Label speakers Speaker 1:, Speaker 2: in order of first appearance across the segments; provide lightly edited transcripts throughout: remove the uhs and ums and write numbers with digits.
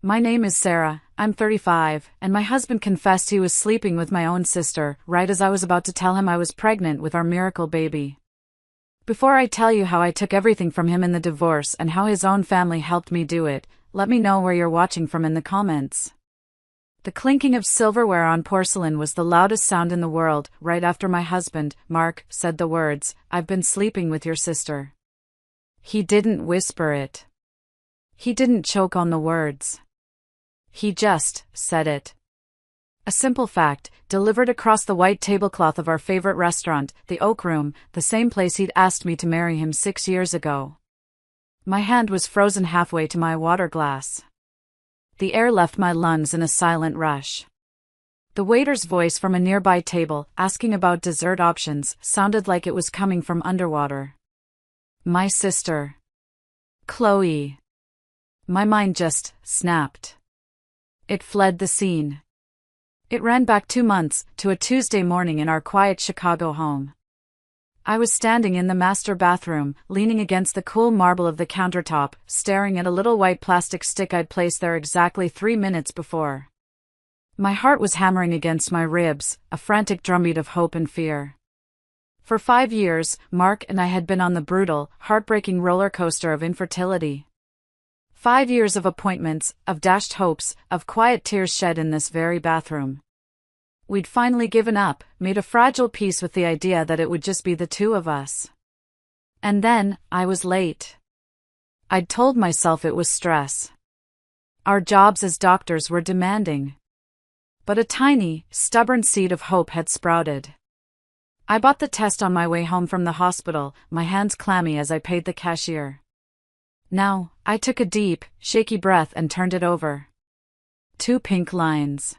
Speaker 1: My name is Sarah, I'm 35, and my husband confessed he was sleeping with my own sister, right as I was about to tell him I was pregnant with our miracle baby. Before I tell you how I took everything from him in the divorce and how his own family helped me do it, let me know where you're watching from in the comments. The clinking of silverware on porcelain was the loudest sound in the world, right after my husband, Mark, said the words, "I've been sleeping with your sister." He didn't whisper it. He didn't choke on the words. He just said it. A simple fact, delivered across the white tablecloth of our favorite restaurant, the Oak Room, the same place he'd asked me to marry him 6 years ago. My hand was frozen halfway to my water glass. The air left my lungs in a silent rush. The waiter's voice from a nearby table, asking about dessert options, sounded like it was coming from underwater. My sister. Chloe. My mind just snapped. It fled the scene. It ran back 2 months, to a Tuesday morning in our quiet Chicago home. I was standing in the master bathroom, leaning against the cool marble of the countertop, staring at a little white plastic stick I'd placed there exactly 3 minutes before. My heart was hammering against my ribs, a frantic drumbeat of hope and fear. For 5 years, Mark and I had been on the brutal, heartbreaking roller coaster of infertility. 5 years of appointments, of dashed hopes, of quiet tears shed in this very bathroom. We'd finally given up, made a fragile peace with the idea that it would just be the two of us. And then, I was late. I'd told myself it was stress. Our jobs as doctors were demanding. But a tiny, stubborn seed of hope had sprouted. I bought the test on my way home from the hospital, my hands clammy as I paid the cashier. Now, I took a deep, shaky breath and turned it over. 2 pink lines.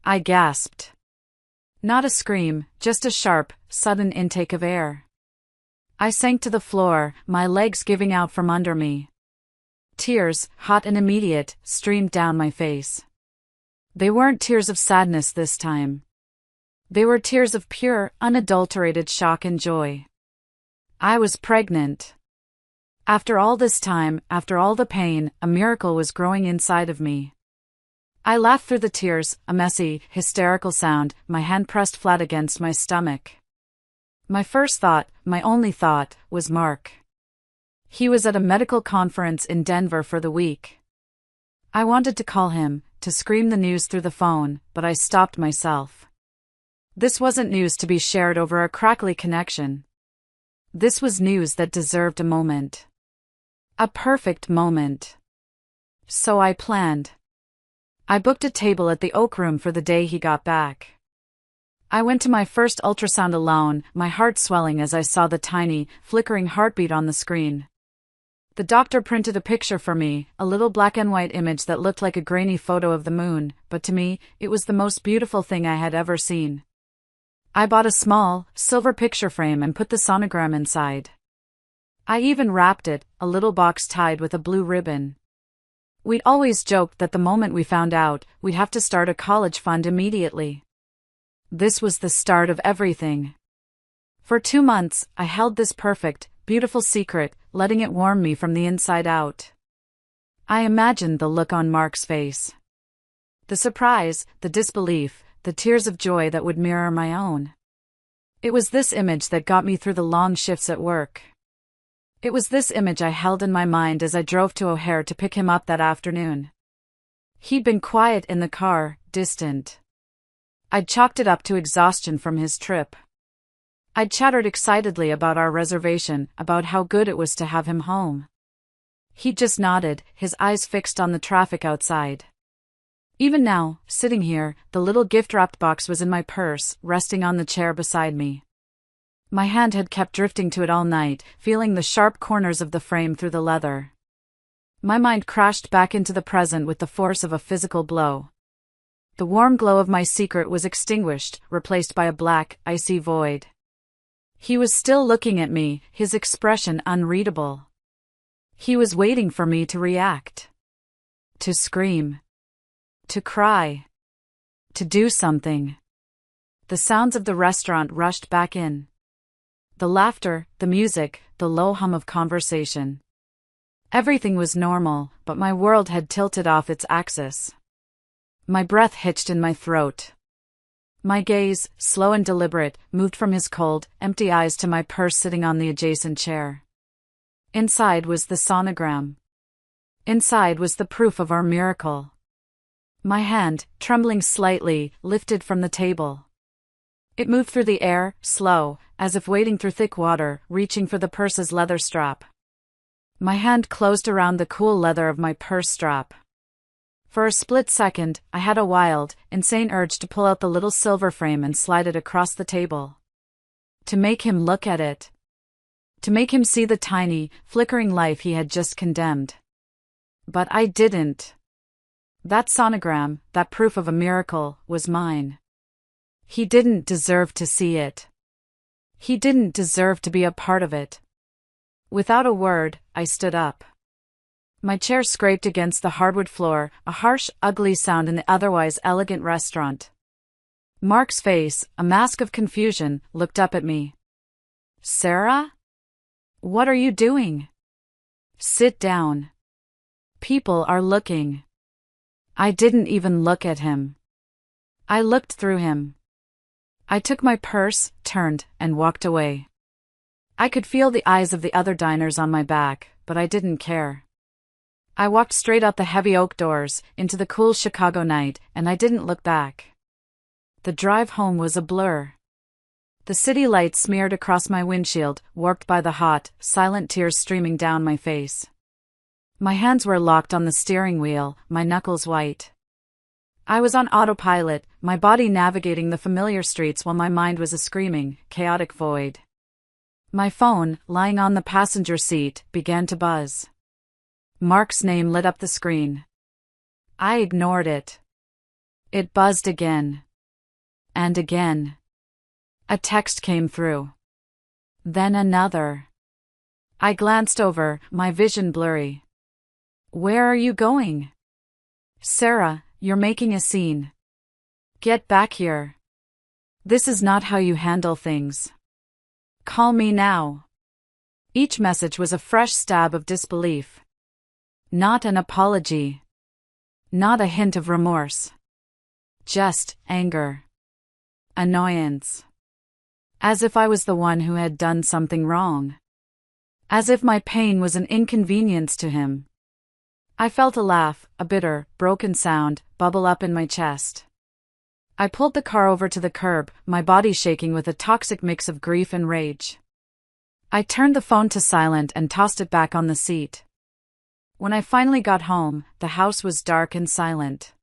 Speaker 1: I gasped. Not a scream, just a sharp, sudden intake of air. I sank to the floor, my legs giving out from under me. Tears, hot and immediate, streamed down my face. They weren't tears of sadness this time. They were tears of pure, unadulterated shock and joy. I was pregnant. After all this time, after all the pain, a miracle was growing inside of me. I laughed through the tears, a messy, hysterical sound, my hand pressed flat against my stomach. My first thought, my only thought, was Mark. He was at a medical conference in Denver for the week. I wanted to call him, to scream the news through the phone, but I stopped myself. This wasn't news to be shared over a crackly connection. This was news that deserved a moment. A perfect moment. So I planned. I booked a table at the Oak Room for the day he got back. I went to my first ultrasound alone, my heart swelling as I saw the tiny, flickering heartbeat on the screen. The doctor printed a picture for me, a little black and white image that looked like a grainy photo of the moon, but to me, it was the most beautiful thing I had ever seen. I bought a small, silver picture frame and put the sonogram inside. I even wrapped it, a little box tied with a blue ribbon. We'd always joked that the moment we found out, we'd have to start a college fund immediately. This was the start of everything. For 2 months, I held this perfect, beautiful secret, letting it warm me from the inside out. I imagined the look on Mark's face. The surprise, the disbelief, the tears of joy that would mirror my own. It was this image that got me through the long shifts at work. It was this image I held in my mind as I drove to O'Hare to pick him up that afternoon. He'd been quiet in the car, distant. I'd chalked it up to exhaustion from his trip. I'd chattered excitedly about our reservation, about how good it was to have him home. He just nodded, his eyes fixed on the traffic outside. Even now, sitting here, the little gift-wrapped box was in my purse, resting on the chair beside me. My hand had kept drifting to it all night, feeling the sharp corners of the frame through the leather. My mind crashed back into the present with the force of a physical blow. The warm glow of my secret was extinguished, replaced by a black, icy void. He was still looking at me, his expression unreadable. He was waiting for me to react. To scream. To cry. To do something. The sounds of the restaurant rushed back in. The laughter, the music, the low hum of conversation. Everything was normal, but my world had tilted off its axis. My breath hitched in my throat. My gaze, slow and deliberate, moved from his cold, empty eyes to my purse sitting on the adjacent chair. Inside was the sonogram. Inside was the proof of our miracle. My hand, trembling slightly, lifted from the table. It moved through the air, slow, as if wading through thick water, reaching for the purse's leather strap. My hand closed around the cool leather of my purse strap. For a split second, I had a wild, insane urge to pull out the little silver frame and slide it across the table. To make him look at it. To make him see the tiny, flickering life he had just condemned. But I didn't. That sonogram, that proof of a miracle, was mine. He didn't deserve to see it. He didn't deserve to be a part of it. Without a word, I stood up. My chair scraped against the hardwood floor, a harsh, ugly sound in the otherwise elegant restaurant. Mark's face, a mask of confusion, looked up at me. "Sarah? What are you doing? Sit down. People are looking." I didn't even look at him. I looked through him. I took my purse, turned, and walked away. I could feel the eyes of the other diners on my back, but I didn't care. I walked straight out the heavy oak doors, into the cool Chicago night, and I didn't look back. The drive home was a blur. The city lights smeared across my windshield, warped by the hot, silent tears streaming down my face. My hands were locked on the steering wheel, my knuckles white. I was on autopilot, my body navigating the familiar streets while my mind was a screaming, chaotic void. My phone, lying on the passenger seat, began to buzz. Mark's name lit up the screen. I ignored it. It buzzed again. And again. A text came through. Then another. I glanced over, my vision blurry. "Where are you going?" "Sarah, you're making a scene. Get back here. This is not how you handle things. Call me now." Each message was a fresh stab of disbelief. Not an apology. Not a hint of remorse. Just anger. Annoyance. As if I was the one who had done something wrong. As if my pain was an inconvenience to him. I felt a laugh, a bitter, broken sound, bubble up in my chest. I pulled the car over to the curb, my body shaking with a toxic mix of grief and rage. I turned the phone to silent and tossed it back on the seat. When I finally got home, the house was dark and silent.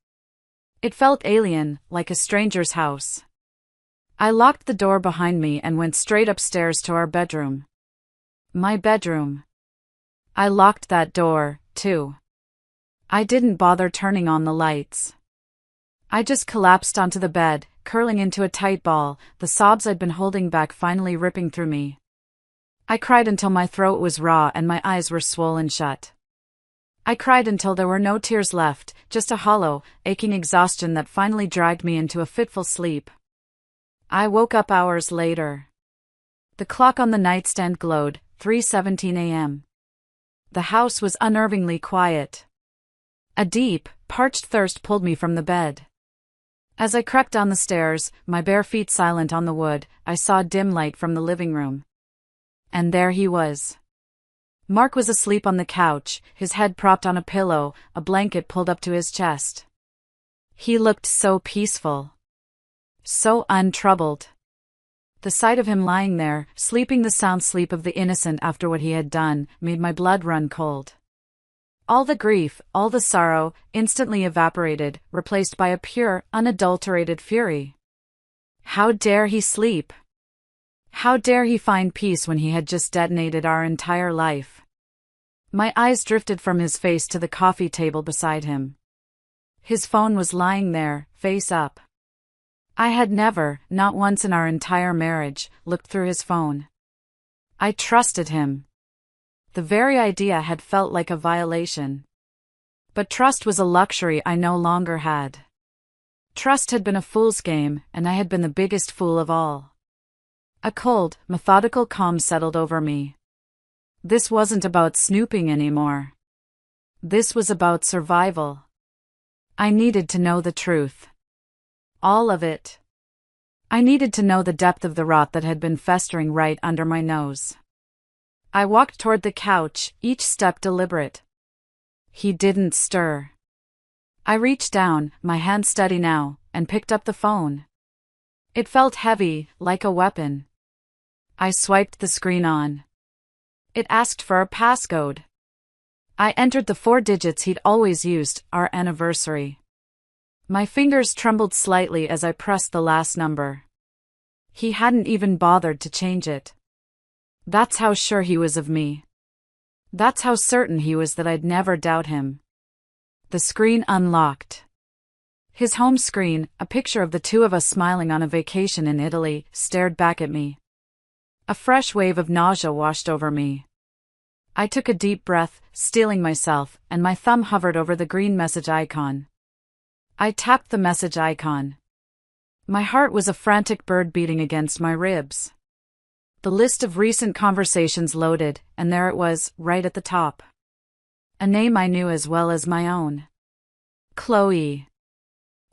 Speaker 1: It felt alien, like a stranger's house. I locked the door behind me and went straight upstairs to our bedroom. My bedroom. I locked that door, too. I didn't bother turning on the lights. I just collapsed onto the bed, curling into a tight ball, the sobs I'd been holding back finally ripping through me. I cried until my throat was raw and my eyes were swollen shut. I cried until there were no tears left, just a hollow, aching exhaustion that finally dragged me into a fitful sleep. I woke up hours later. The clock on the nightstand glowed, 3:17 a.m. The house was unnervingly quiet. A deep, parched thirst pulled me from the bed. As I crept down the stairs, my bare feet silent on the wood, I saw dim light from the living room. And there he was. Mark was asleep on the couch, his head propped on a pillow, a blanket pulled up to his chest. He looked so peaceful. So untroubled. The sight of him lying there, sleeping the sound sleep of the innocent after what he had done, made my blood run cold. All the grief, all the sorrow, instantly evaporated, replaced by a pure, unadulterated fury. How dare he sleep? How dare he find peace when he had just detonated our entire life? My eyes drifted from his face to the coffee table beside him. His phone was lying there, face up. I had never, not once in our entire marriage, looked through his phone. I trusted him. The very idea had felt like a violation. But trust was a luxury I no longer had. Trust had been a fool's game, and I had been the biggest fool of all. A cold, methodical calm settled over me. This wasn't about snooping anymore. This was about survival. I needed to know the truth. All of it. I needed to know the depth of the rot that had been festering right under my nose. I walked toward the couch, each step deliberate. He didn't stir. I reached down, my hand steady now, and picked up the phone. It felt heavy, like a weapon. I swiped the screen on. It asked for a passcode. I entered the 4 digits he'd always used, our anniversary. My fingers trembled slightly as I pressed the last number. He hadn't even bothered to change it. That's how sure he was of me. That's how certain he was that I'd never doubt him. The screen unlocked. His home screen, a picture of the two of us smiling on a vacation in Italy, stared back at me. A fresh wave of nausea washed over me. I took a deep breath, steeling myself, and my thumb hovered over the green message icon. I tapped the message icon. My heart was a frantic bird beating against my ribs. The list of recent conversations loaded, and there it was, right at the top. A name I knew as well as my own. Chloe.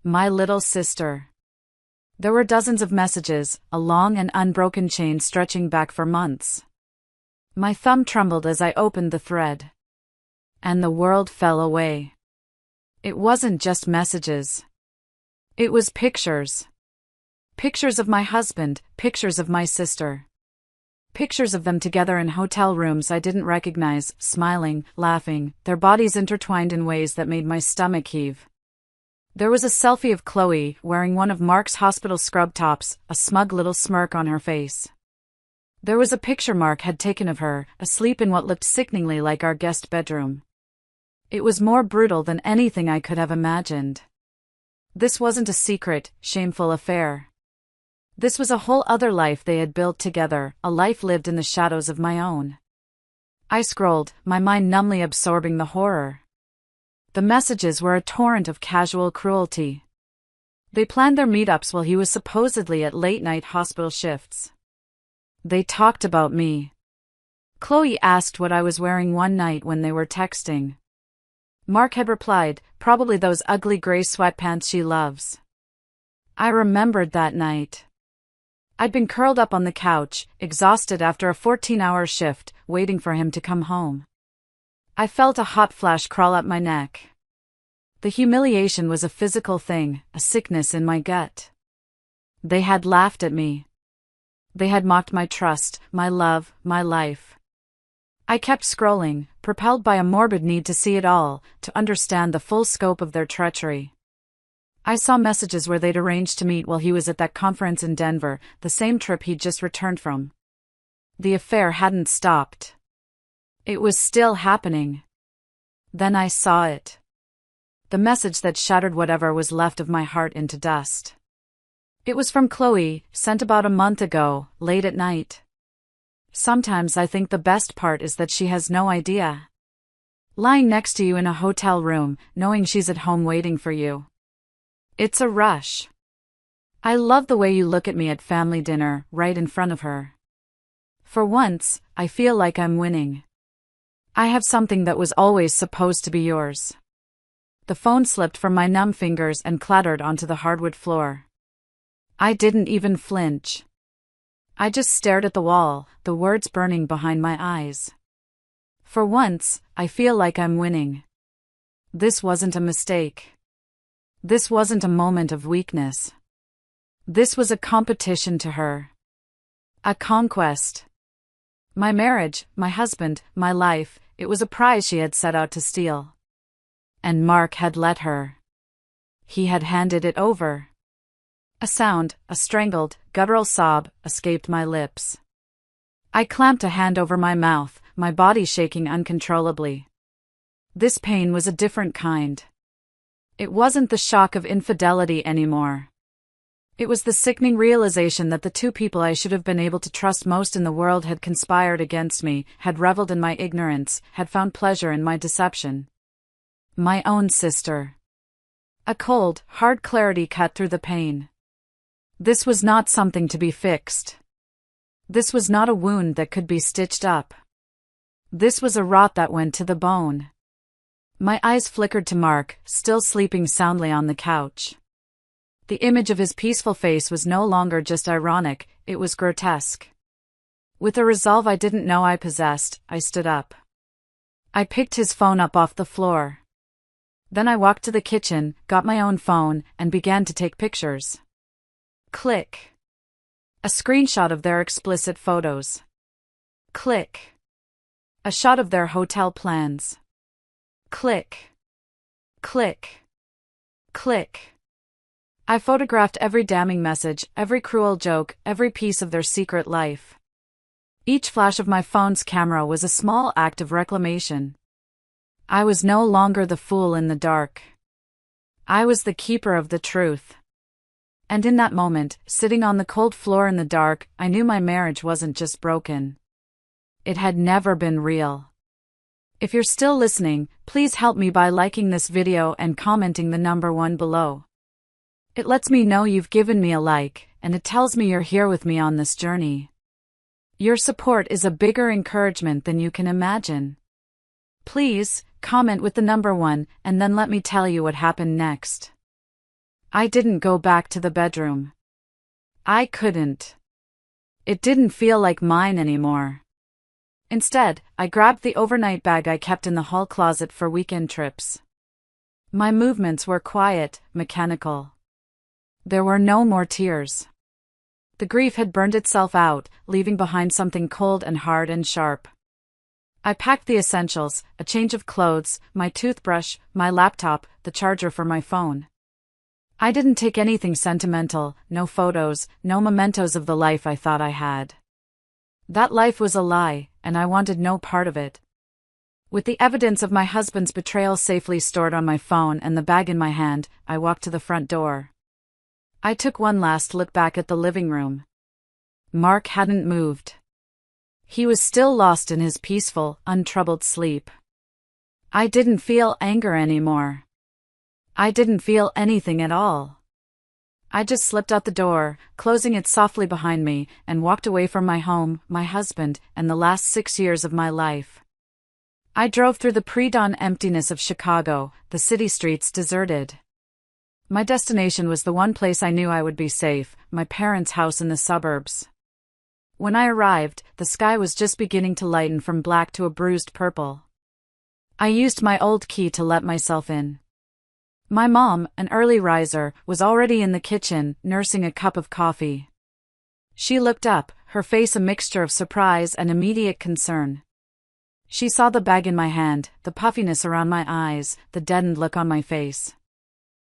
Speaker 1: My little sister. There were dozens of messages, a long and unbroken chain stretching back for months. My thumb trembled as I opened the thread. And the world fell away. It wasn't just messages. It was pictures. Pictures of my husband, pictures of my sister. Pictures of them together in hotel rooms I didn't recognize, smiling, laughing, their bodies intertwined in ways that made my stomach heave. There was a selfie of Chloe, wearing one of Mark's hospital scrub tops, a smug little smirk on her face. There was a picture Mark had taken of her, asleep in what looked sickeningly like our guest bedroom. It was more brutal than anything I could have imagined. This wasn't a secret, shameful affair. This was a whole other life they had built together, a life lived in the shadows of my own. I scrolled, my mind numbly absorbing the horror. The messages were a torrent of casual cruelty. They planned their meetups while he was supposedly at late-night hospital shifts. They talked about me. Chloe asked what I was wearing one night when they were texting. Mark had replied, probably those ugly gray sweatpants she loves. I remembered that night. I'd been curled up on the couch, exhausted after a 14-hour shift, waiting for him to come home. I felt a hot flash crawl up my neck. The humiliation was a physical thing, a sickness in my gut. They had laughed at me. They had mocked my trust, my love, my life. I kept scrolling, propelled by a morbid need to see it all, to understand the full scope of their treachery. I saw messages where they'd arranged to meet while he was at that conference in Denver, the same trip he'd just returned from. The affair hadn't stopped. It was still happening. Then I saw it. The message that shattered whatever was left of my heart into dust. It was from Chloe, sent about a month ago, late at night. Sometimes I think the best part is that she has no idea. Lying next to you in a hotel room, knowing she's at home waiting for you. It's a rush. I love the way you look at me at family dinner, right in front of her. For once, I feel like I'm winning. I have something that was always supposed to be yours. The phone slipped from my numb fingers and clattered onto the hardwood floor. I didn't even flinch. I just stared at the wall, the words burning behind my eyes. For once, I feel like I'm winning. This wasn't a mistake. This wasn't a moment of weakness. This was a competition to her. A conquest. My marriage, my husband, my life, it was a prize she had set out to steal. And Mark had let her. He had handed it over. A sound, a strangled, guttural sob, escaped my lips. I clamped a hand over my mouth, my body shaking uncontrollably. This pain was a different kind. It wasn't the shock of infidelity anymore. It was the sickening realization that the two people I should have been able to trust most in the world had conspired against me, had reveled in my ignorance, had found pleasure in my deception. My own sister. A cold, hard clarity cut through the pain. This was not something to be fixed. This was not a wound that could be stitched up. This was a rot that went to the bone. My eyes flickered to Mark, still sleeping soundly on the couch. The image of his peaceful face was no longer just ironic, it was grotesque. With a resolve I didn't know I possessed, I stood up. I picked his phone up off the floor. Then I walked to the kitchen, got my own phone, and began to take pictures. Click. A screenshot of their explicit photos. Click. A shot of their hotel plans. Click. Click. Click. I photographed every damning message, every cruel joke, every piece of their secret life. Each flash of my phone's camera was a small act of reclamation. I was no longer the fool in the dark. I was the keeper of the truth. And in that moment, sitting on the cold floor in the dark, I knew my marriage wasn't just broken. It had never been real. If you're still listening, please help me by liking this video and commenting the number 1 below. It lets me know you've given me a like, and it tells me you're here with me on this journey. Your support is a bigger encouragement than you can imagine. Please, comment with the number 1, and then let me tell you what happened next. I didn't go back to the bedroom. I couldn't. It didn't feel like mine anymore. Instead, I grabbed the overnight bag I kept in the hall closet for weekend trips. My movements were quiet, mechanical. There were no more tears. The grief had burned itself out, leaving behind something cold and hard and sharp. I packed the essentials, a change of clothes, my toothbrush, my laptop, the charger for my phone. I didn't take anything sentimental, no photos, no mementos of the life I thought I had. That life was a lie, and I wanted no part of it. With the evidence of my husband's betrayal safely stored on my phone and the bag in my hand, I walked to the front door. I took one last look back at the living room. Mark hadn't moved. He was still lost in his peaceful, untroubled sleep. I didn't feel anger anymore. I didn't feel anything at all. I just slipped out the door, closing it softly behind me, and walked away from my home, my husband, and the last 6 years of my life. I drove through the pre-dawn emptiness of Chicago, the city streets deserted. My destination was the one place I knew I would be safe, my parents' house in the suburbs. When I arrived, the sky was just beginning to lighten from black to a bruised purple. I used my old key to let myself in. My mom, an early riser, was already in the kitchen, nursing a cup of coffee. She looked up, her face a mixture of surprise and immediate concern. She saw the bag in my hand, the puffiness around my eyes, the deadened look on my face.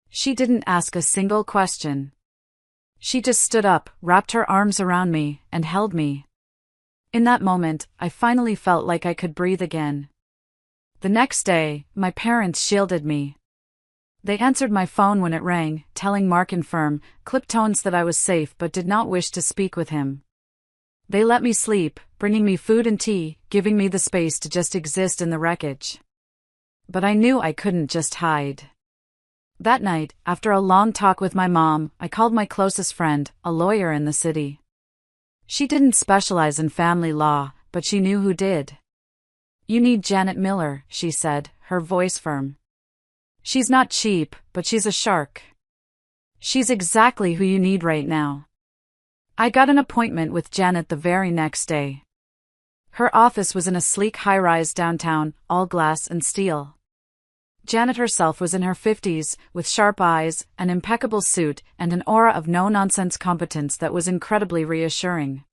Speaker 1: She didn't ask a single question. She just stood up, wrapped her arms around me, and held me. In that moment, I finally felt like I could breathe again. The next day, my parents shielded me. They answered my phone when it rang, telling Mark in firm, clipped tones that I was safe but did not wish to speak with him. They let me sleep, bringing me food and tea, giving me the space to just exist in the wreckage. But I knew I couldn't just hide. That night, after a long talk with my mom, I called my closest friend, a lawyer in the city. She didn't specialize in family law, but she knew who did. "You need Janet Miller," she said, her voice firm. "She's not cheap, but she's a shark. She's exactly who you need right now." I got an appointment with Janet the very next day. Her office was in a sleek high-rise downtown, all glass and steel. Janet herself was in her 50s, with sharp eyes, an impeccable suit, and an aura of no-nonsense competence that was incredibly reassuring.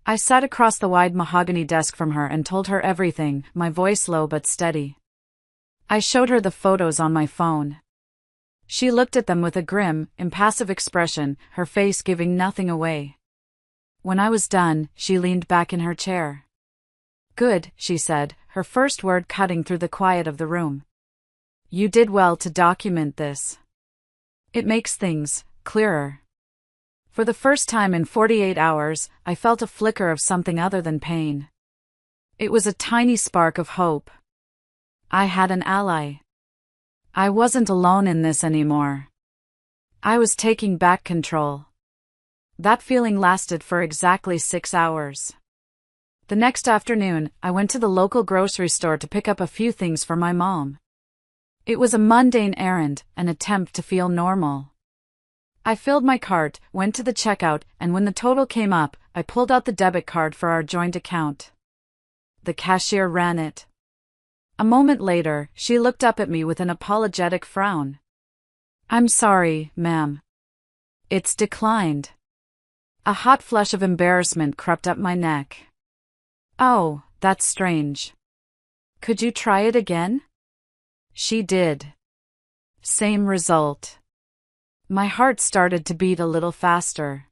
Speaker 1: I sat across the wide mahogany desk from her and told her everything, my voice low but steady. I showed her the photos on my phone. She looked at them with a grim, impassive expression, her face giving nothing away. When I was done, she leaned back in her chair. "Good," she said, her first word cutting through the quiet of the room. "You did well to document this. It makes things clearer." For the first time in 48 hours, I felt a flicker of something other than pain. It was a tiny spark of hope. I had an ally. I wasn't alone in this anymore. I was taking back control. That feeling lasted for exactly 6 hours. The next afternoon, I went to the local grocery store to pick up a few things for my mom. It was a mundane errand, an attempt to feel normal. I filled my cart, went to the checkout, and when the total came up, I pulled out the debit card for our joint account. The cashier ran it. A moment later, she looked up at me with an apologetic frown. "I'm sorry, ma'am. It's declined." A hot flush of embarrassment crept up my neck. "Oh, that's strange. Could you try it again?" She did. Same result. My heart started to beat a little faster.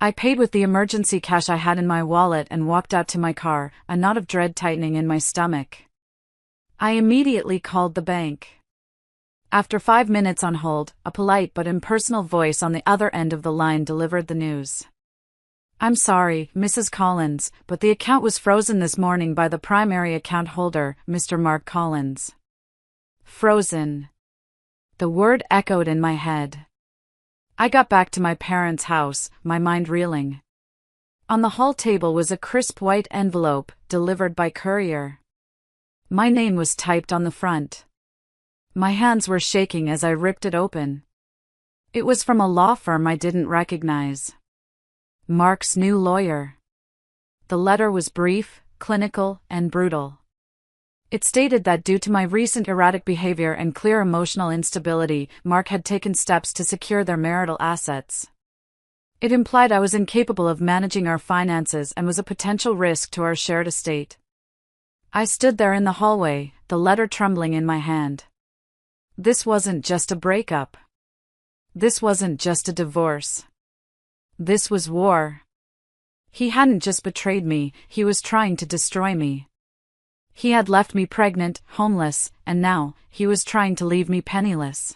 Speaker 1: I paid with the emergency cash I had in my wallet and walked out to my car, a knot of dread tightening in my stomach. I immediately called the bank. After 5 minutes on hold, a polite but impersonal voice on the other end of the line delivered the news. "I'm sorry, Mrs. Collins, but the account was frozen this morning by the primary account holder, Mr. Mark Collins." Frozen. The word echoed in my head. I got back to my parents' house, my mind reeling. On the hall table was a crisp white envelope, delivered by courier. My name was typed on the front. My hands were shaking as I ripped it open. It was from a law firm I didn't recognize. Mark's new lawyer. The letter was brief, clinical, and brutal. It stated that due to my recent erratic behavior and clear emotional instability, Mark had taken steps to secure their marital assets. It implied I was incapable of managing our finances and was a potential risk to our shared estate. I stood there in the hallway, the letter trembling in my hand. This wasn't just a breakup. This wasn't just a divorce. This was war. He hadn't just betrayed me, he was trying to destroy me. He had left me pregnant, homeless, and now, he was trying to leave me penniless.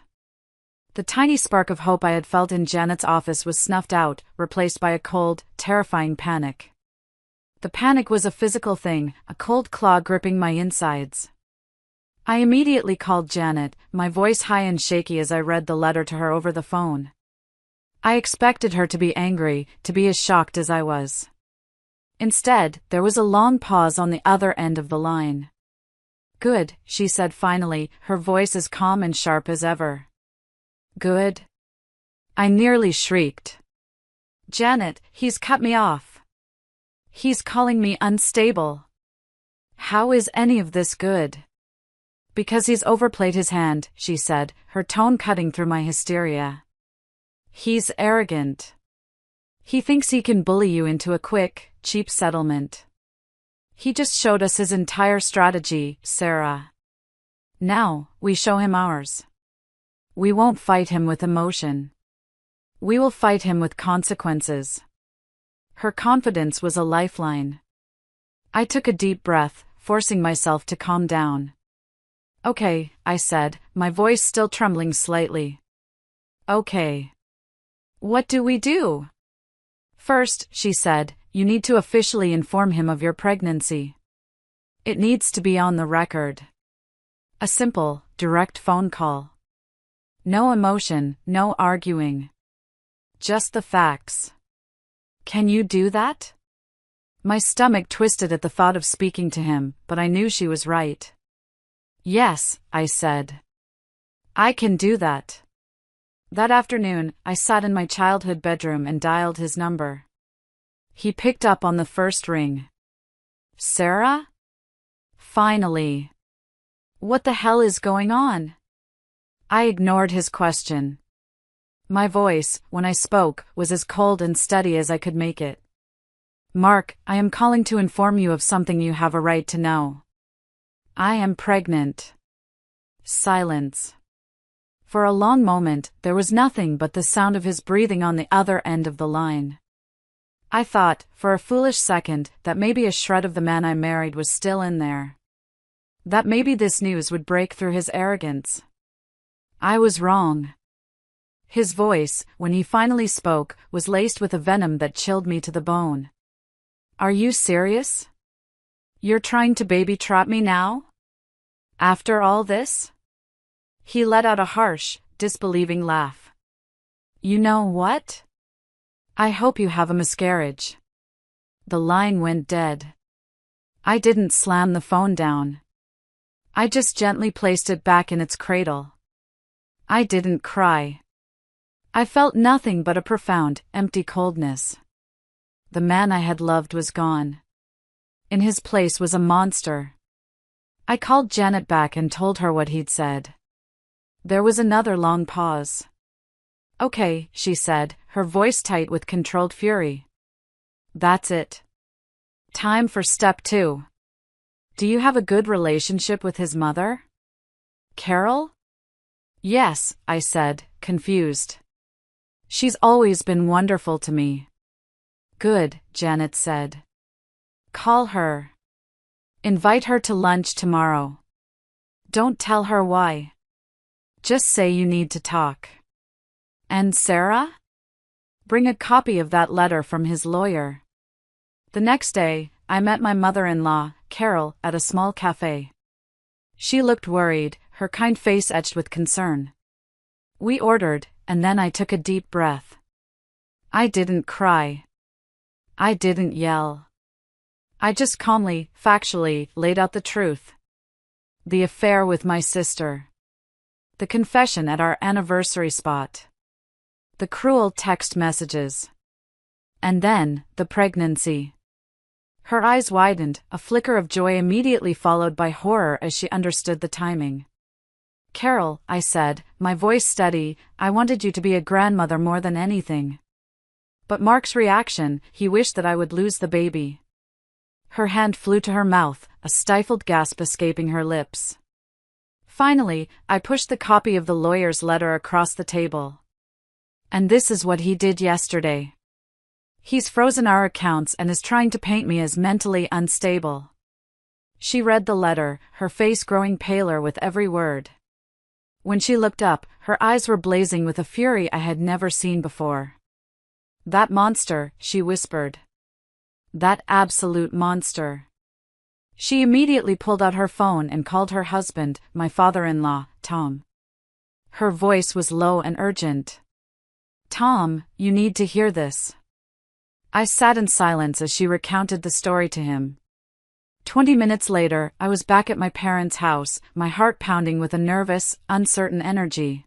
Speaker 1: The tiny spark of hope I had felt in Janet's office was snuffed out, replaced by a cold, terrifying panic. The panic was a physical thing, a cold claw gripping my insides. I immediately called Janet, my voice high and shaky as I read the letter to her over the phone. I expected her to be angry, to be as shocked as I was. Instead, there was a long pause on the other end of the line. "Good," she said finally, her voice as calm and sharp as ever. "Good?" I nearly shrieked. "Janet, he's cut me off. He's calling me unstable. How is any of this good?" "Because he's overplayed his hand," she said, her tone cutting through my hysteria. "He's arrogant. He thinks he can bully you into a quick, cheap settlement. He just showed us his entire strategy, Sarah. Now, we show him ours. We won't fight him with emotion. We will fight him with consequences." Her confidence was a lifeline. I took a deep breath, forcing myself to calm down. "Okay," I said, my voice still trembling slightly. "Okay. What do we do?" "First," she said, "you need to officially inform him of your pregnancy. It needs to be on the record. A simple, direct phone call. No emotion, no arguing. Just the facts. Can you do that?" My stomach twisted at the thought of speaking to him, but I knew she was right. "Yes," I said. "I can do that." That afternoon, I sat in my childhood bedroom and dialed his number. He picked up on the first ring. "Sarah?" Finally. "What the hell is going on?" I ignored his question. My voice, when I spoke, was as cold and steady as I could make it. "Mark, I am calling to inform you of something you have a right to know. I am pregnant." Silence. For a long moment, there was nothing but the sound of his breathing on the other end of the line. I thought, for a foolish second, that maybe a shred of the man I married was still in there. That maybe this news would break through his arrogance. I was wrong. His voice, when he finally spoke, was laced with a venom that chilled me to the bone. "Are you serious? You're trying to baby trap me now? After all this?" He let out a harsh, disbelieving laugh. "You know what? I hope you have a miscarriage." The line went dead. I didn't slam the phone down. I just gently placed it back in its cradle. I didn't cry. I felt nothing but a profound, empty coldness. The man I had loved was gone. In his place was a monster. I called Janet back and told her what he'd said. There was another long pause. "Okay," she said, her voice tight with controlled fury. "That's it. Time for step 2. Do you have a good relationship with his mother?" "Carol?" "Yes," I said, confused. "She's always been wonderful to me." "Good," Janet said. "Call her. Invite her to lunch tomorrow. Don't tell her why. Just say you need to talk. And Sarah? Bring a copy of that letter from his lawyer." The next day, I met my mother-in-law, Carol, at a small cafe. She looked worried, her kind face etched with concern. We ordered, and then I took a deep breath. I didn't cry. I didn't yell. I just calmly, factually, laid out the truth. The affair with my sister. The confession at our anniversary spot. The cruel text messages. And then, the pregnancy. Her eyes widened, a flicker of joy immediately followed by horror as she understood the timing. "Carol," I said, my voice steady, "I wanted you to be a grandmother more than anything." But Mark's reaction, he wished that I would lose the baby. Her hand flew to her mouth, a stifled gasp escaping her lips. Finally, I pushed the copy of the lawyer's letter across the table. "And this is what he did yesterday. He's frozen our accounts and is trying to paint me as mentally unstable." She read the letter, her face growing paler with every word. When she looked up, her eyes were blazing with a fury I had never seen before. "That monster," she whispered. "That absolute monster." She immediately pulled out her phone and called her husband, my father-in-law, Tom. Her voice was low and urgent. "Tom, you need to hear this." I sat in silence as she recounted the story to him. 20 minutes later, I was back at my parents' house, my heart pounding with a nervous, uncertain energy.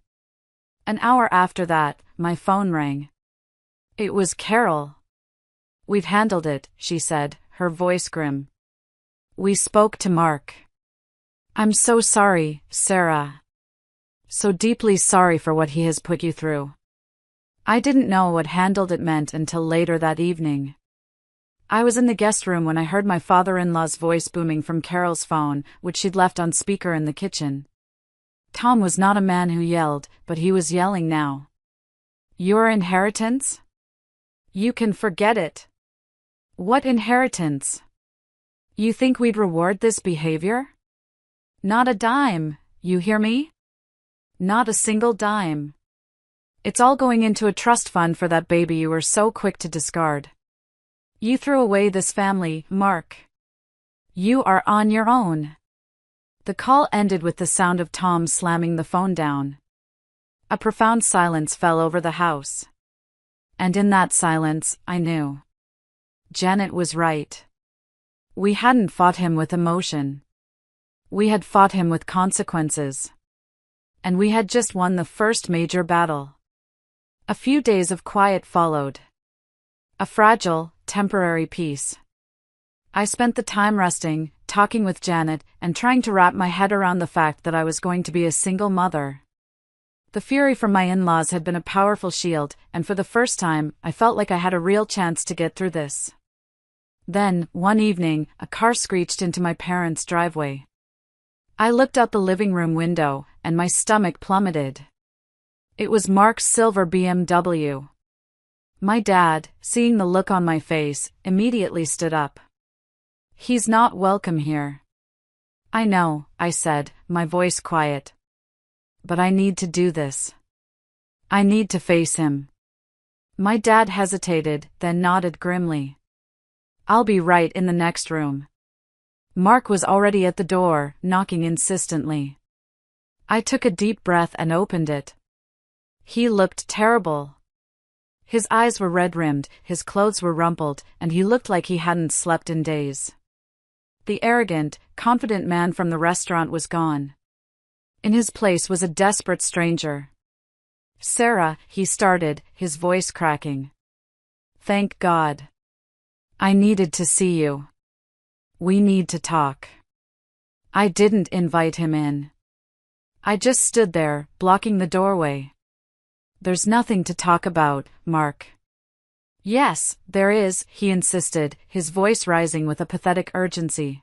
Speaker 1: An hour after that, my phone rang. It was Carol. "We've handled it," she said, her voice grim. "We spoke to Mark. I'm so sorry, Sarah. So deeply sorry for what he has put you through." I didn't know what handled it meant until later that evening. I was in the guest room when I heard my father-in-law's voice booming from Carol's phone, which she'd left on speaker in the kitchen. Tom was not a man who yelled, but he was yelling now. "Your inheritance? You can forget it." "What inheritance? You think we'd reward this behavior? Not a dime, you hear me? Not a single dime. It's all going into a trust fund for that baby you were so quick to discard. You threw away this family, Mark. You are on your own." The call ended with the sound of Tom slamming the phone down. A profound silence fell over the house. And in that silence, I knew. Janet was right. We hadn't fought him with emotion. We had fought him with consequences. And we had just won the first major battle. A few days of quiet followed. A fragile, temporary peace. I spent the time resting, talking with Janet, and trying to wrap my head around the fact that I was going to be a single mother. The fury from my in-laws had been a powerful shield, and for the first time, I felt like I had a real chance to get through this. Then, one evening, a car screeched into my parents' driveway. I looked out the living room window, and my stomach plummeted. It was Mark's silver BMW. My dad, seeing the look on my face, immediately stood up. "He's not welcome here." "I know," I said, my voice quiet. "But I need to do this. I need to face him." My dad hesitated, then nodded grimly. "I'll be right in the next room." Mark was already at the door, knocking insistently. I took a deep breath and opened it. He looked terrible. His eyes were red-rimmed, his clothes were rumpled, and he looked like he hadn't slept in days. The arrogant, confident man from the restaurant was gone. In his place was a desperate stranger. "Sarah," he started, his voice cracking. "Thank God. I needed to see you. We need to talk." I didn't invite him in. I just stood there, blocking the doorway. "There's nothing to talk about, Mark." "Yes, there is," he insisted, his voice rising with a pathetic urgency.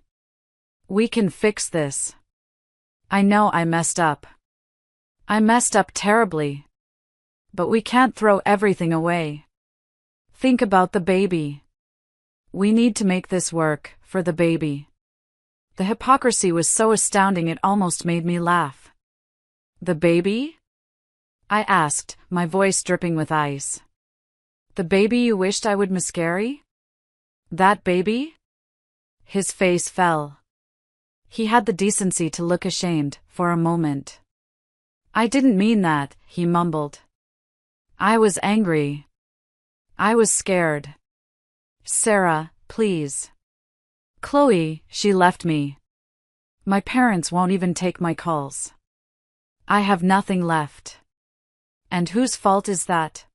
Speaker 1: "We can fix this. I know I messed up. I messed up terribly. But we can't throw everything away. Think about the baby. We need to make this work, for the baby." The hypocrisy was so astounding it almost made me laugh. "The baby?" I asked, my voice dripping with ice. "The baby you wished I would miscarry? That baby?" His face fell. He had the decency to look ashamed, for a moment. "I didn't mean that," he mumbled. "I was angry. I was scared. Sarah, please." "Chloe," she left me. "My parents won't even take my calls. I have nothing left." "And whose fault is that?"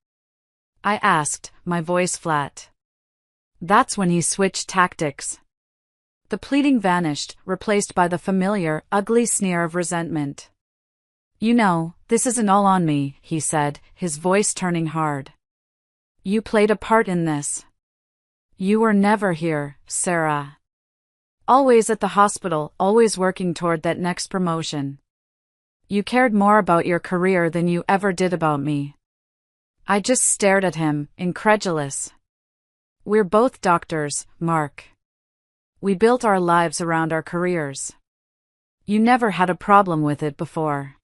Speaker 1: I asked, my voice flat. That's when he switched tactics. The pleading vanished, replaced by the familiar, ugly sneer of resentment. "You know, this isn't all on me," he said, his voice turning hard. "You played a part in this. You were never here, Sarah. Always at the hospital, always working toward that next promotion. You cared more about your career than you ever did about me." I just stared at him, incredulous. "We're both doctors, Mark. We built our lives around our careers. You never had a problem with it before."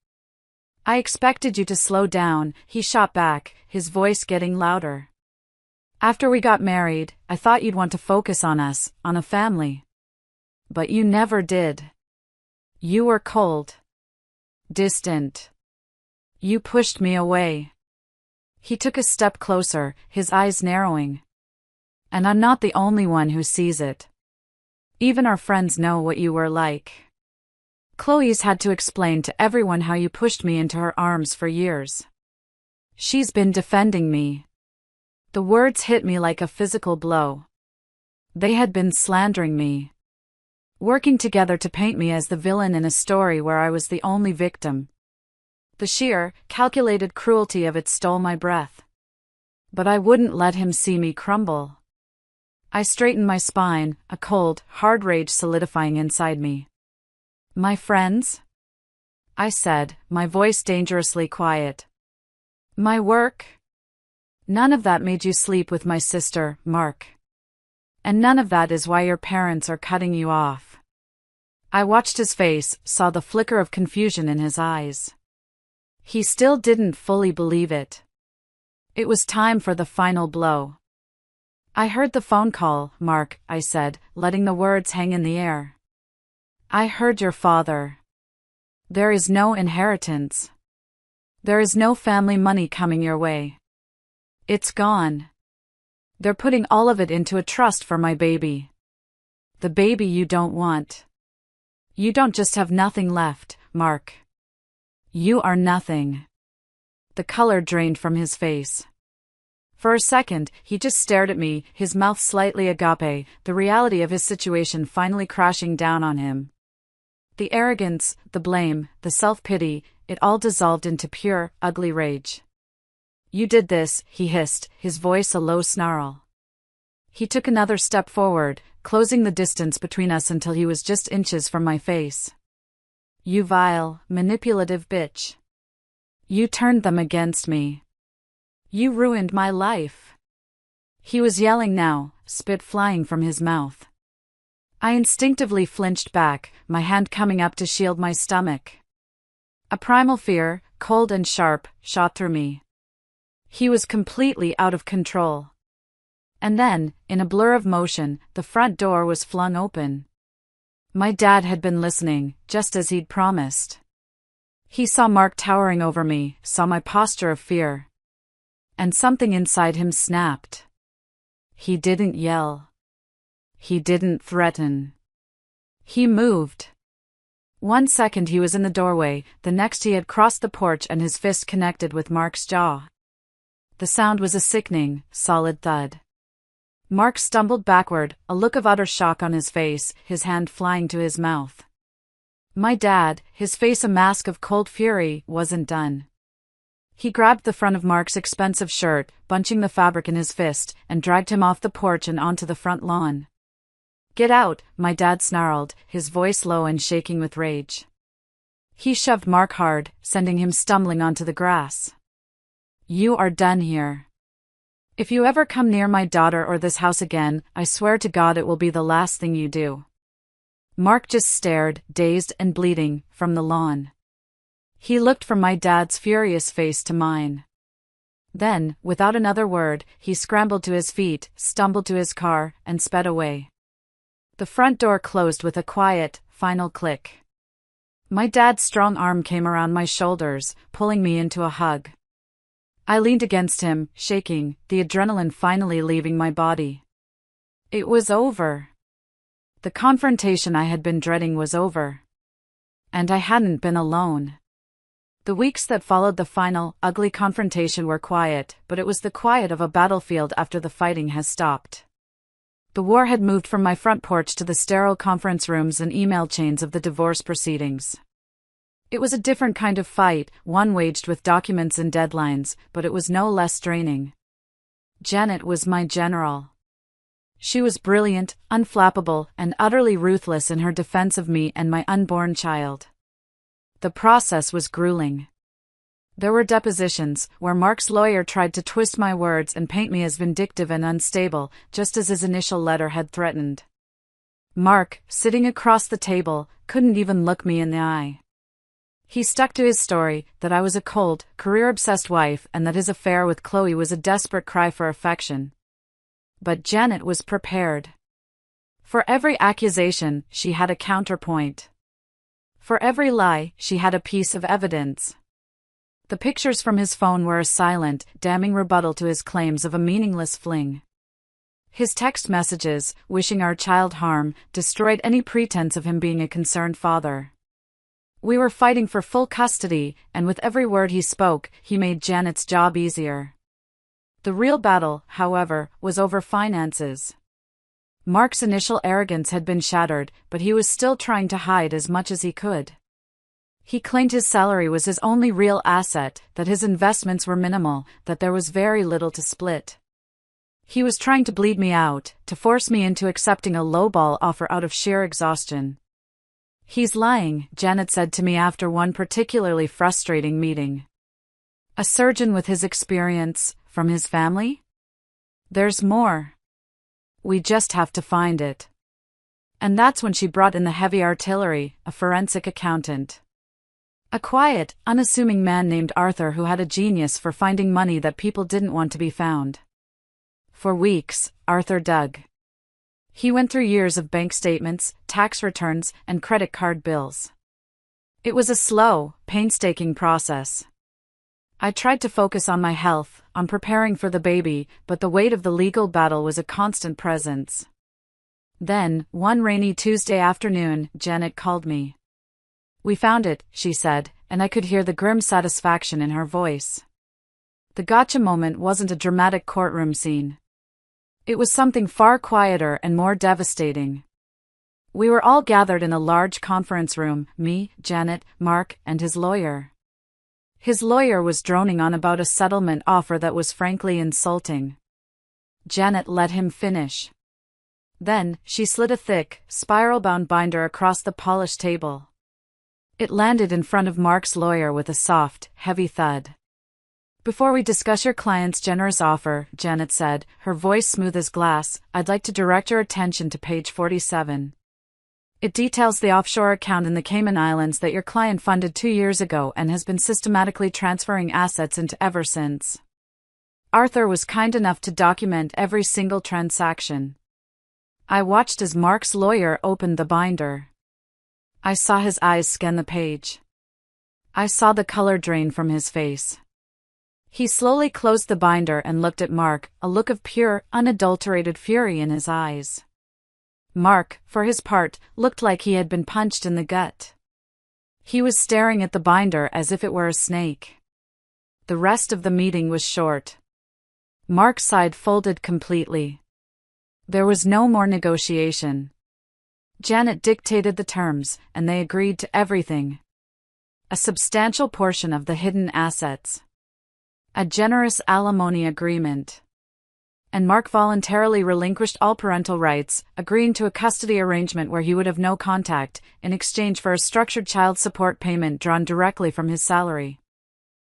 Speaker 1: "I expected you to slow down," he shot back, his voice getting louder. "After we got married, I thought you'd want to focus on us, on a family. But you never did. You were cold. Distant. You pushed me away." He took a step closer, his eyes narrowing. "And I'm not the only one who sees it. Even our friends know what you were like. Chloe's had to explain to everyone how you pushed me into her arms for years. She's been defending me." The words hit me like a physical blow. They had been slandering me. Working together to paint me as the villain in a story where I was the only victim. The sheer, calculated cruelty of it stole my breath. But I wouldn't let him see me crumble. I straightened my spine, a cold, hard rage solidifying inside me. "My friends?" I said, my voice dangerously quiet. "My work? None of that made you sleep with my sister, Mark. And none of that is why your parents are cutting you off." I watched his face, saw the flicker of confusion in his eyes. He still didn't fully believe it. It was time for the final blow. "I heard the phone call, Mark," I said, letting the words hang in the air. "I heard your father. There is no inheritance. There is no family money coming your way. It's gone. They're putting all of it into a trust for my baby. The baby you don't want. You don't just have nothing left, Mark. You are nothing." The color drained from his face. For a second, he just stared at me, his mouth slightly agape, the reality of his situation finally crashing down on him. The arrogance, the blame, the self-pity, it all dissolved into pure, ugly rage. "You did this," he hissed, his voice a low snarl. He took another step forward, closing the distance between us until he was just inches from my face. "You vile, manipulative bitch. You turned them against me. You ruined my life." He was yelling now, spit flying from his mouth. I instinctively flinched back, my hand coming up to shield my stomach. A primal fear, cold and sharp, shot through me. He was completely out of control. And then, in a blur of motion, the front door was flung open. My dad had been listening, just as he'd promised. He saw Mark towering over me, saw my posture of fear. And something inside him snapped. He didn't yell. He didn't threaten. He moved. 1 second he was in the doorway, the next he had crossed the porch and his fist connected with Mark's jaw. The sound was a sickening, solid thud. Mark stumbled backward, a look of utter shock on his face, his hand flying to his mouth. My dad, his face a mask of cold fury, wasn't done. He grabbed the front of Mark's expensive shirt, bunching the fabric in his fist, and dragged him off the porch and onto the front lawn. Get out, my dad snarled, his voice low and shaking with rage. He shoved Mark hard, sending him stumbling onto the grass. You are done here. If you ever come near my daughter or this house again, I swear to God it will be the last thing you do. Mark just stared, dazed and bleeding, from the lawn. He looked from my dad's furious face to mine. Then, without another word, he scrambled to his feet, stumbled to his car, and sped away. The front door closed with a quiet, final click. My dad's strong arm came around my shoulders, pulling me into a hug. I leaned against him, shaking, the adrenaline finally leaving my body. It was over. The confrontation I had been dreading was over. And I hadn't been alone. The weeks that followed the final, ugly confrontation were quiet, but it was the quiet of a battlefield after the fighting has stopped. The war had moved from my front porch to the sterile conference rooms and email chains of the divorce proceedings. It was a different kind of fight, one waged with documents and deadlines, but it was no less draining. Janet was my general. She was brilliant, unflappable, and utterly ruthless in her defense of me and my unborn child. The process was grueling. There were depositions, where Mark's lawyer tried to twist my words and paint me as vindictive and unstable, just as his initial letter had threatened. Mark, sitting across the table, couldn't even look me in the eye. He stuck to his story, that I was a cold, career-obsessed wife and that his affair with Chloe was a desperate cry for affection. But Janet was prepared. For every accusation, she had a counterpoint. For every lie, she had a piece of evidence. The pictures from his phone were a silent, damning rebuttal to his claims of a meaningless fling. His text messages, wishing our child harm, destroyed any pretense of him being a concerned father. We were fighting for full custody, and with every word he spoke, he made Janet's job easier. The real battle, however, was over finances. Mark's initial arrogance had been shattered, but he was still trying to hide as much as he could. He claimed his salary was his only real asset, that his investments were minimal, that there was very little to split. He was trying to bleed me out, to force me into accepting a lowball offer out of sheer exhaustion. He's lying, Janet said to me after one particularly frustrating meeting. A surgeon with his experience, from his family? There's more. We just have to find it. And that's when she brought in the heavy artillery, a forensic accountant. A quiet, unassuming man named Arthur who had a genius for finding money that people didn't want to be found. For weeks, Arthur dug. He went through years of bank statements, tax returns, and credit card bills. It was a slow, painstaking process. I tried to focus on my health, on preparing for the baby, but the weight of the legal battle was a constant presence. Then, one rainy Tuesday afternoon, Janet called me. We found it, she said, and I could hear the grim satisfaction in her voice. The gotcha moment wasn't a dramatic courtroom scene. It was something far quieter and more devastating. We were all gathered in a large conference room, me, Janet, Mark, and his lawyer. His lawyer was droning on about a settlement offer that was frankly insulting. Janet let him finish. Then, she slid a thick, spiral-bound binder across the polished table. It landed in front of Mark's lawyer with a soft, heavy thud. Before we discuss your client's generous offer, Janet said, her voice smooth as glass, I'd like to direct your attention to page 47. It details the offshore account in the Cayman Islands that your client funded 2 years ago and has been systematically transferring assets into ever since. Arthur was kind enough to document every single transaction. I watched as Mark's lawyer opened the binder. I saw his eyes scan the page. I saw the color drain from his face. He slowly closed the binder and looked at Mark, a look of pure, unadulterated fury in his eyes. Mark, for his part, looked like he had been punched in the gut. He was staring at the binder as if it were a snake. The rest of the meeting was short. Mark's side folded completely. There was no more negotiation. Janet dictated the terms, and they agreed to everything. A substantial portion of the hidden assets. A generous alimony agreement. And Mark voluntarily relinquished all parental rights, agreeing to a custody arrangement where he would have no contact, in exchange for a structured child support payment drawn directly from his salary.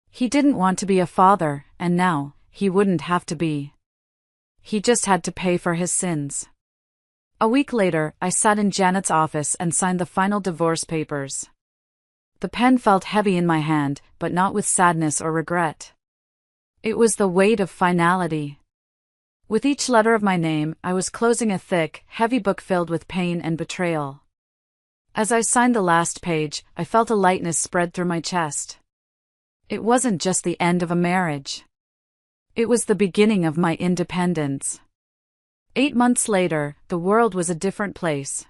Speaker 1: He didn't want to be a father, and now, he wouldn't have to be. He just had to pay for his sins. A week later, I sat in Janet's office and signed the final divorce papers. The pen felt heavy in my hand, but not with sadness or regret. It was the weight of finality. With each letter of my name, I was closing a thick, heavy book filled with pain and betrayal. As I signed the last page, I felt a lightness spread through my chest. It wasn't just the end of a marriage. It was the beginning of my independence. 8 months later, the world was a different place.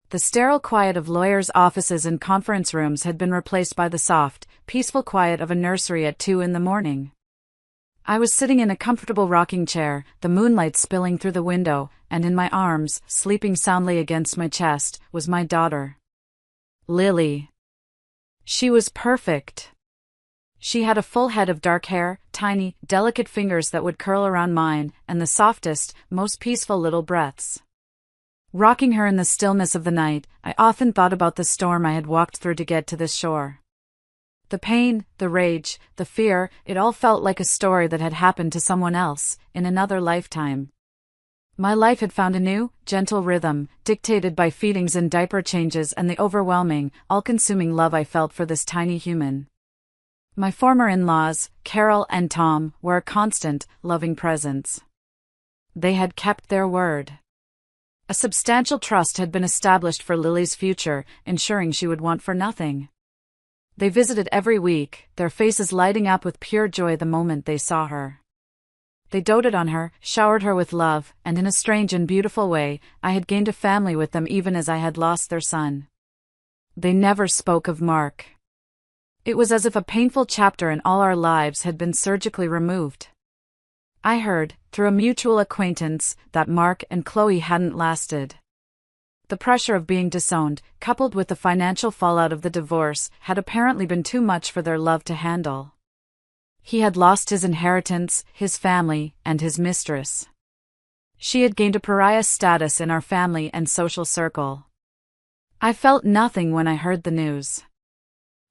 Speaker 1: The sterile quiet of lawyers' offices and conference rooms had been replaced by the soft, peaceful quiet of a nursery at 2 a.m. I was sitting in a comfortable rocking chair, the moonlight spilling through the window, and in my arms, sleeping soundly against my chest, was my daughter. Lily. She was perfect. She had a full head of dark hair, tiny, delicate fingers that would curl around mine, and the softest, most peaceful little breaths. Rocking her in the stillness of the night, I often thought about the storm I had walked through to get to this shore. The pain, the rage, the fear, it all felt like a story that had happened to someone else, in another lifetime. My life had found a new, gentle rhythm, dictated by feedings and diaper changes and the overwhelming, all-consuming love I felt for this tiny human. My former in-laws, Carol and Tom, were a constant, loving presence. They had kept their word. A substantial trust had been established for Lily's future, ensuring she would want for nothing. They visited every week, their faces lighting up with pure joy the moment they saw her. They doted on her, showered her with love, and in a strange and beautiful way, I had gained a family with them even as I had lost their son. They never spoke of Mark. It was as if a painful chapter in all our lives had been surgically removed. I heard, through a mutual acquaintance, that Mark and Chloe hadn't lasted. The pressure of being disowned, coupled with the financial fallout of the divorce, had apparently been too much for their love to handle. He had lost his inheritance, his family, and his mistress. She had gained a pariah status in our family and social circle. I felt nothing when I heard the news.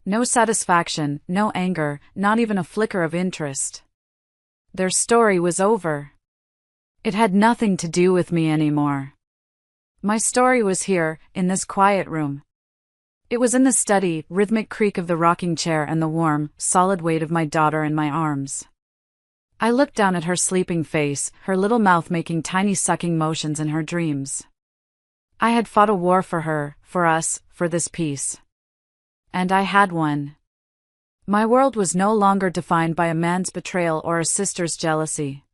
Speaker 1: No satisfaction, no anger, not even a flicker of interest. Their story was over. It had nothing to do with me anymore. My story was here, in this quiet room. It was in the steady, rhythmic creak of the rocking chair and the warm, solid weight of my daughter in my arms. I looked down at her sleeping face, her little mouth making tiny sucking motions in her dreams. I had fought a war for her, for us, for this peace. And I had won. My world was no longer defined by a man's betrayal or a sister's jealousy.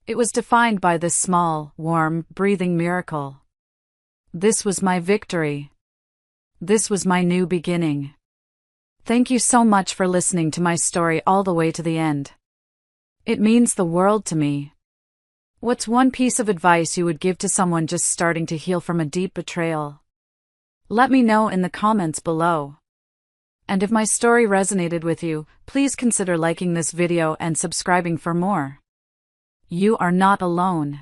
Speaker 1: It was defined by this small, warm, breathing miracle. This was my victory. This was my new beginning. Thank you so much for listening to my story all the way to the end. It means the world to me. What's one piece of advice you would give to someone just starting to heal from a deep betrayal? Let me know in the comments below. And if my story resonated with you, please consider liking this video and subscribing for more. You are not alone.